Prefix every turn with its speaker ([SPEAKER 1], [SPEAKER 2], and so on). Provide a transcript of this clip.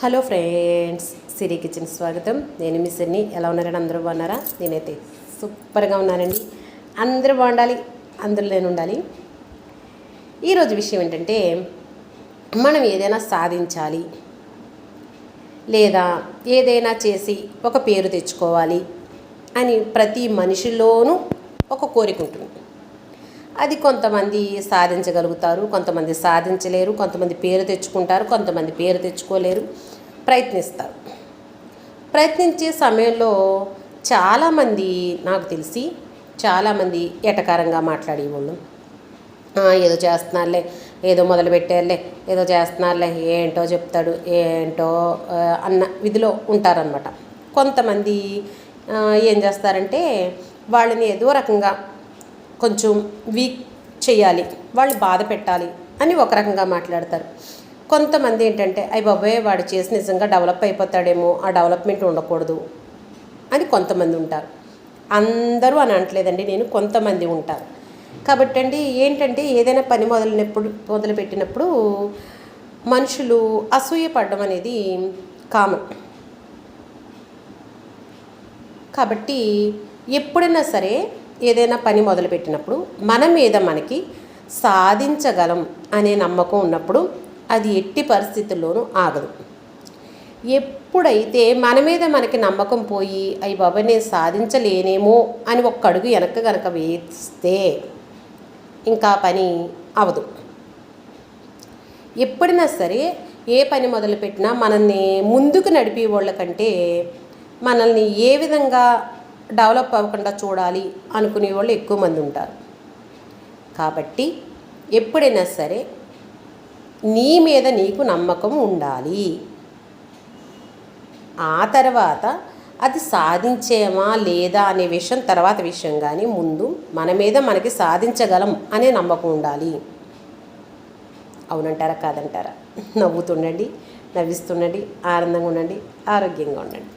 [SPEAKER 1] Hello friends, సిరి kitchen స్వాగతం. నేను మీ సిరిని. ఎలా ఉన్నారండి? అందరూ బాగున్నారా? నేనైతే సూపర్గా ఉన్నానండి. అందరూ బాగుండాలి, అందరూ నేను ఉండాలి. ఈరోజు విషయం ఏంటంటే, మనం ఏదైనా సాధించాలి లేదా ఏదైనా చేసి ఒక పేరు తెచ్చుకోవాలి అని ప్రతి మనిషిలోనూ ఒక కోరిక ఉంటుంది. అది కొంతమంది సాధించగలుగుతారు, కొంతమంది సాధించలేరు, కొంతమంది పేరు తెచ్చుకుంటారు, కొంతమంది పేరు తెచ్చుకోలేరు, ప్రయత్నిస్తారు. ప్రయత్నించే సమయంలో చాలామంది, నాకు తెలిసి చాలామంది ఎటకారంగా మాట్లాడేవాళ్ళు. ఏదో చేస్తున్నారులే, ఏదో మొదలుపెట్టారులే, ఏదో చేస్తున్నారులే, ఏంటో చెప్తాడు, ఏంటో అన్న విధిలో ఉంటారనమాట. కొంతమంది ఏం చేస్తారంటే, వాళ్ళని ఏదో రకంగా కొంచెం వీక్ చేయాలి, వాళ్ళు బాధ పెట్టాలి అని ఒక రకంగా మాట్లాడతారు. కొంతమంది ఏంటంటే, అయ్య బాబోయ్ వాడు చేసి నిజంగా డెవలప్ అయిపోతాడేమో, ఆ డెవలప్మెంట్ ఉండకూడదు అని కొంతమంది ఉంటారు. అందరూ అని అనట్లేదండి నేను, కొంతమంది ఉంటారు. కాబట్టి అండి ఏంటంటే, ఏదైనా పని మొదలుపెట్టినప్పుడు మనుషులు అసూయ పడడం అనేది కామన్. కాబట్టి ఎప్పుడైనా సరే ఏదైనా పని మొదలుపెట్టినప్పుడు మన మీద మనకి సాధించగలం అనే నమ్మకం ఉన్నప్పుడు అది ఎట్టి పరిస్థితుల్లోనూ ఆగదు. ఎప్పుడైతే మన మీద మనకి నమ్మకం పోయి అయ్యి బాబా నేను సాధించలేనేమో అని ఒక్క అడుగు వెనక్కి కనుక వేస్తే ఇంకా పని అవదు. ఎప్పుడైనా సరే ఏ పని మొదలుపెట్టినా మనల్ని ముందుకు నడిపే వాళ్ళకంటే మనల్ని ఏ విధంగా డెవలప్ అవ్వకుండా చూడాలి అనుకునే వాళ్ళు ఎక్కువ మంది ఉంటారు. కాబట్టి ఎప్పుడైనా సరే నీ మీద నీకు నమ్మకం ఉండాలి. ఆ తర్వాత అది సాధించేమా లేదా అనే విషయం తర్వాత విషయం, కానీ ముందు మన మీద మనకి సాధించగలం అనే నమ్మకం ఉండాలి. అవునంటారా కాదంటారా? నవ్వుతుండండి, నవ్విస్తుండండి, ఆనందంగా ఉండండి, ఆరోగ్యంగా ఉండండి.